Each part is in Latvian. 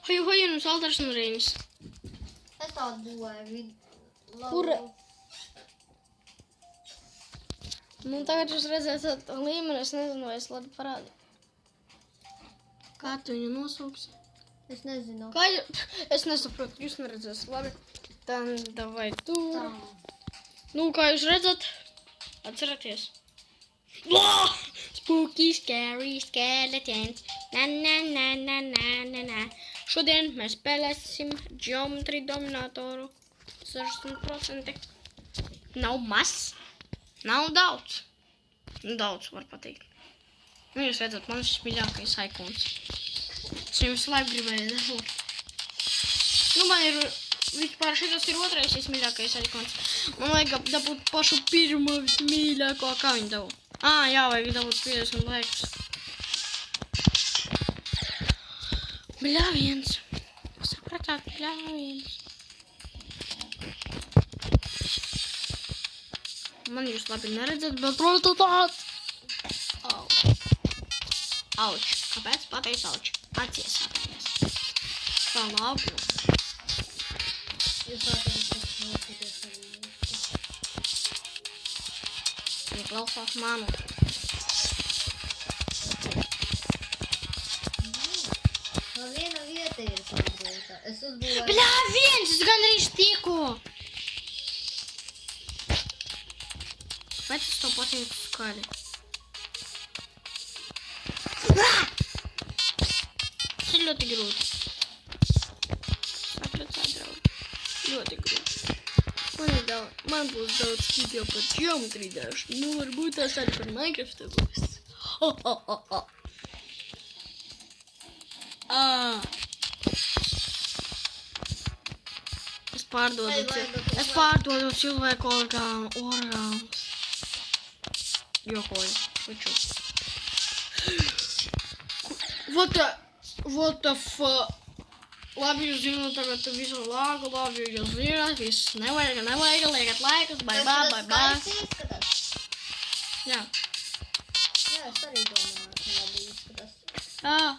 Hoju, nu saldars un rīnis. Es tādu būvēju. Kur? Nu, tagad jūs redzēsiet līmeni, es nezinu, vai es labi parādu. Kā tu viņu nosauksi? Es nezinu. Kā jau? Es nesaprotu, jūs neredzēsiet labi. Tad vai tur. Nu, kā jūs redzat? Atcerieties. Spooky, scary skeletons. Na, na, na, na, na, na, na. Šodien mēs spēlēsim Geometry Dominatoru. 60%. Nav maz. Nav daudz. Daudz var pateikt. Nu, jūs redzat, man šis mīļākais ikons. Es viņu visu laiku gribēju dabūt. Nu, man ir, vispār šitas ir otrais mīļākais ikons. Man vajag dabūt pašu pirmo mīļāko, kā viņu dabūt. Jā, vajag dabūt 50 laikus. Bļāviens. Sapratāt, bļāviens. Man jūs labi neredzat, bet prototāt. Auč. Kāpēc pateicu auč? Acies atmies. Tā labi. Jūs atceries, Viņa klausās manu. no viena vieta ir pārbrauta. Es uzbūvēju. Bļāviens, es gandrīz tiku. Bet es to pateicu skaļi. Tas ir ļoti grūti. Sapratāt, draugi. Ļoti grūti. Man būs daudz video par geometriju dažu. Nu, varbūt tās arī par Minecraftu būs. Es pārdodu cilvēku orgānus. Jokoju. Viču. What the fuck? Labi, jūs zināt tagad visu lāgu, labi, jūs zināt, viss nevajag, liekat laikus, bye. Jā. Jā, es arī domāju, ka labi izskatās. Jā.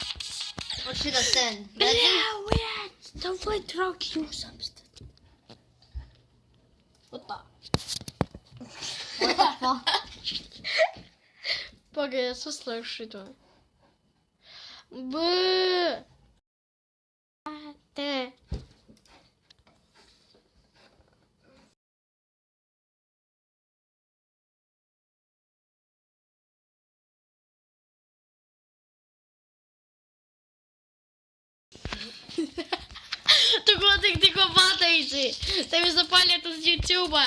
Un šitas ten. Bļāviens, davai, draugi, jūs apstat. Otā. What the fuck? Pagaid, es uzslēgšu šito. Te. Tu godīgi tikko pateici. Tev zapaļiet uz YouTube.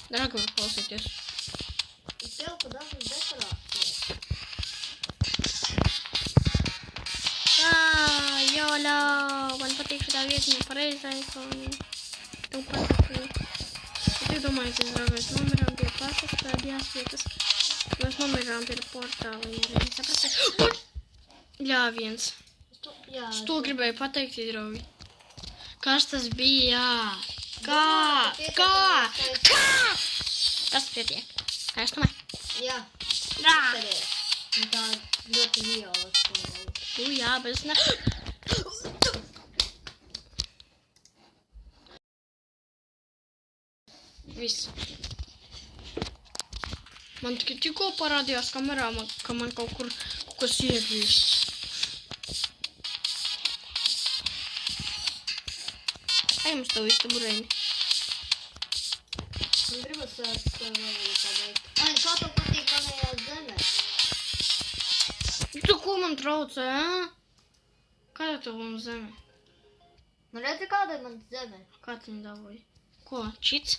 Draugi, var klausīties. Es ieku dažas dekorācijas. Jola, man patīk šitā vietiņa pareizai, ka tev patīk. Es domāju, ka draugais nomirām pie pašas pēdējās vietas. Mēs nomirām pie portāliņa arī, saprati? Bļāviens. Es to gribēju pateikt, draugi. Kas tas bija? Kā? Tas pietiek. Kā es domāju? Jā. Rā! Un tā ļoti violas. Jā, bet es ne... Viss. Man tikai tikko parādījās kamerā, ka man kaut kas iegrīsts. Ej, mums tev istabu reini. Man gribas vēl pabeigt. Ai, kā tev patīk manējās zemē? Tu ko man traucē, Kāda tev man zeme? Man redzi, kāda ir man zeme? Kā tu viņu dabūji? Ko, čits?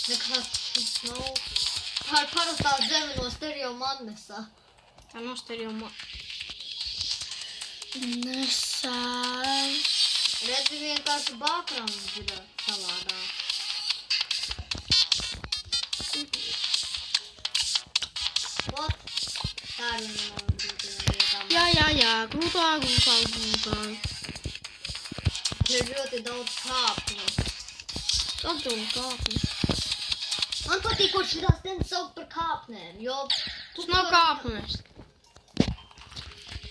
Nekas šis nav. Tā ir parastā zeme no stereo manesa. Tā no stereo Nesa. Redzi, vienkārši backgrounds ir savādā. What? Tā ir viena no grūtajām vietām. Jā, grūtāk. Ir ļoti daudz kāpņu. Atdod kāpņu. Man patīk, ko šitās ten saukt par kāpnēm, jo Tas nav kāpnes.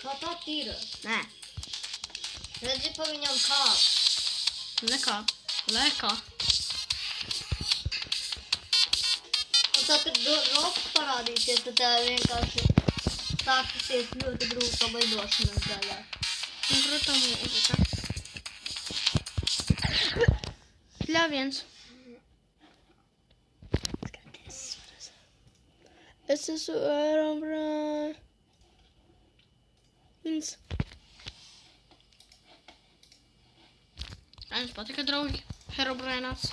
Kā tā tīra? Nē, Redzi pa viņam kāp. nekā. Lēkā. Un tā, kad rokas parādīsies, tad tā vienkārši sāksies ļoti grūta lidošanas daļā. Nu, protams, muzika. Ļāviens. Es esmu Herobrine. Jums patika, draugi, Herobrināts.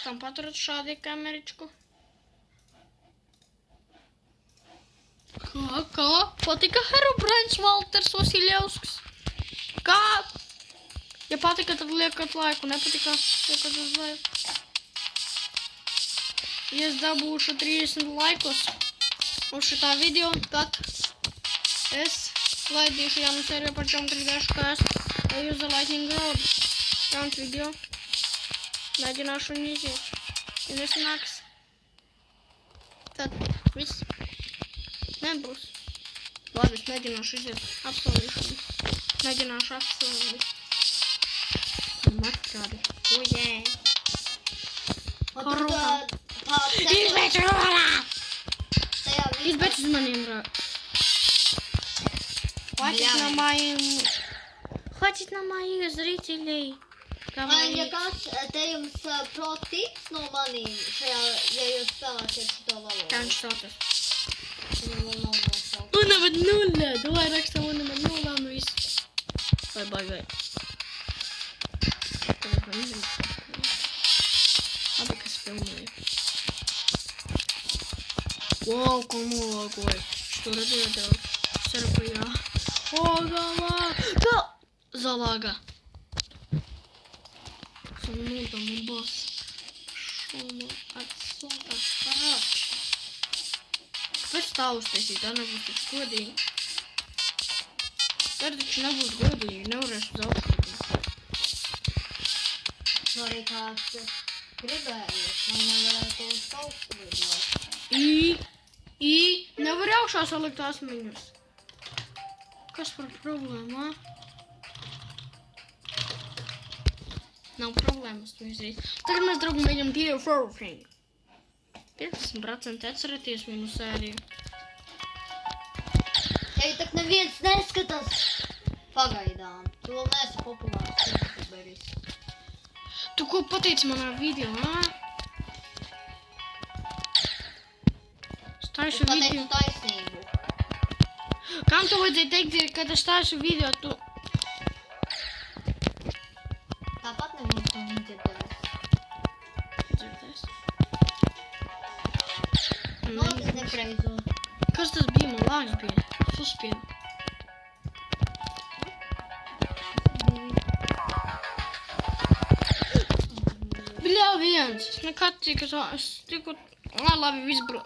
Tam paturat šādi kameričku. Kā? Patika Herobrīns Valters Vasiljevskis? Kā? Ja patika, tad liekat laiku. Nepatika, liekat uz laiku. Ja es dabūšu 30 laikus uz šitā video, tad es laidīšu jaunu sēriju par Geometry Dash, kā es eju uz The Lightning Road. Jauns video. Mēģināšu viņu iziet. Ja nesanāks, tad viss nebūs. Labi, es mēģināšu iziet. Apsolīšu. Mēģināšu apsolīt. Matkādi. Ujē. Korūkā. Izbeidz rūrā! Izbeidz uz maniem rā. Хватит на моих зрителей. Ja kāds te jums protiks no manīm šajā, ja jūs spēlēsiet šito valodu? Kā viņš saucas? Viņam vēl nav nosaukt. Un nevar nulle. Davai rakstam un nevar nulle un viss. Vai. Labi, kas filmēja. Wow, ko nolagoja. Što redzēja, draugi? Ceru, ka jā. O, galā! Zalāga. Sanūdam un bas. Šomu atsūtās parāds. Kāpēc tā uztaisīt? Tā nebūs taču godīgi. Tā taču nebūs godīgi. Nevarēšu zaudēt. Arī kāds gribējies, vai nevarētu uz augstu lidot. Nevar augšā salikt asmeņus. Kas par problēmu, ā? Nav problēmas to izdarīt. Tagad mēs, draugi, mēģinām Gear 4. 15% atceraties minu sēriju. Tevi tak neviens neskatās. Pagaidām. Tu vēl neesi populārs youtuberis. Tu ko pateici manā video, ā? Es taisu Es pateicu video. taisnību. Kam tu vajadzēja teikt, kad es taisu video, tu... Tāpat neviens to nedzirdēs. Dzirdēs. Notis nepreizo. Kas tas bija? Man lāks bija. Suspienu. Bļā, viens. Es nekad tiku... Labi, viss bro.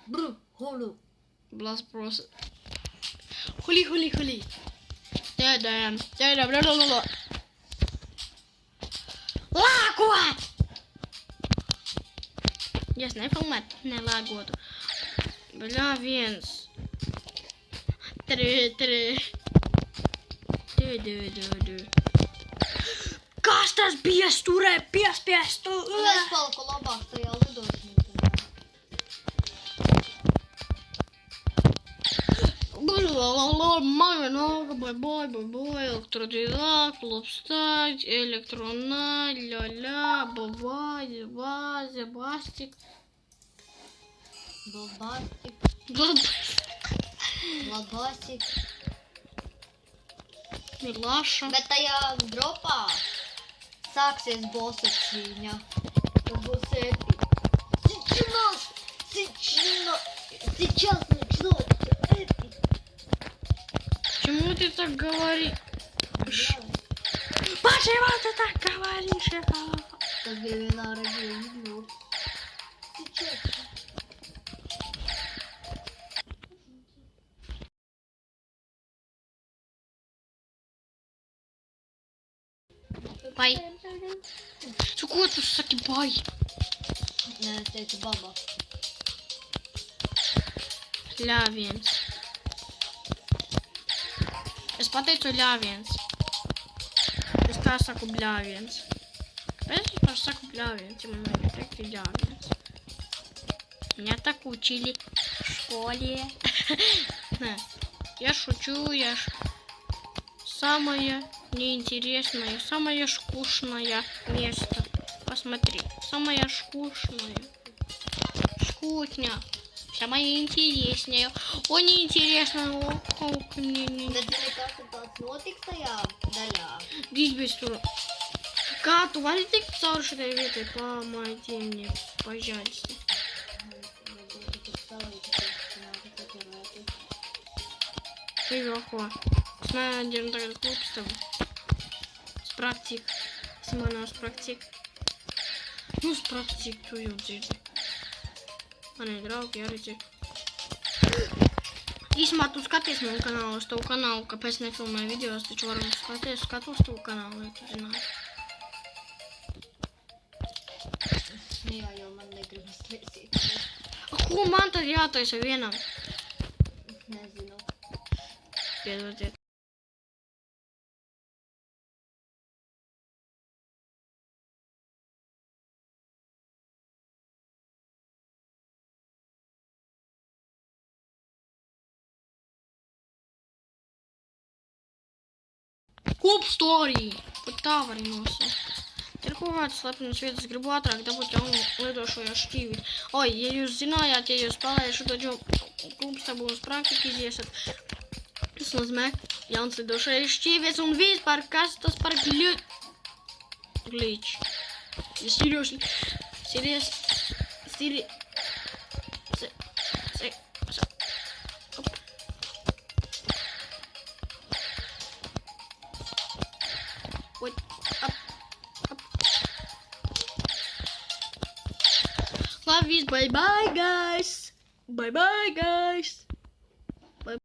Bru, hulu. Blas bros. Huli. Tēdēm, blablabla. Lāko! Ja es nefilmētu, nelāgotu. Bļā, viens. Tre. Kas tas bija sturē? Piespiestu! Un es paliku labāk tajā lidošanā. Мама, нога, бой, электродвигатель, клубстать, электронай, ля-ля, бывай, вазя, бастик. Blabastik, Милаша. bet tajā dropā sāksies bosa cīņa. Tad būs ēpīgi. Сейчас начнется ēpīgi. Почему ты так говоришь? Почему ты так говоришь? Tas bija vienā raidījā video. Сейчас. Bai. Tu ko tu saki bai? Nē, es teicu baba. Ļāviens. Es pateicu ļāviens. Es tā saku bļāviens. Kāpēc es tā saku bļāviens, ja man vajag teikt ļāviens? Меня так учили в школе. Я шучу, самое неинтересное, самое скучное место. Посмотри, самое скучное. Скучно. Самое интересное. О, неинтересно. Как мне не... Bet, zini, kas tad tāds notiks tajā daļā? Здесь без тура. Kā tu vari tikt cauri šitai vietai? Помоги мне, пожалуйста. Ты легко. Найдем tagad klubstabu. Spraktik. Simona spraktik. Nu, spraktik, tu jau dzirdi. Mani draugi arī dzird. Īsumā tu skaties manu kanālu, uz tavu kanālu, kāpēc nefilmēju videos, taču varam skatos tavu kanālu, lai tu zinātu. Jā, jo man negribas taisīt. Ko man tad jātaisa vienam? Nezinu. Piedodiet. Kup story! Pat tā var nosaukt. Ir kaut kādas slepenas vietas, gribu ātrāk dabūt jaunu lidošojo šķīvi. Oi, ja jūs zinājāt, ja jūs spēlējat šo klubstabu uz praktiku iziesat, tas nozīmē jauns lidošais šķīvies un vispār kas tas par glitch. Seriously. Wait, up. Love you, bye bye guys. Bye bye guys.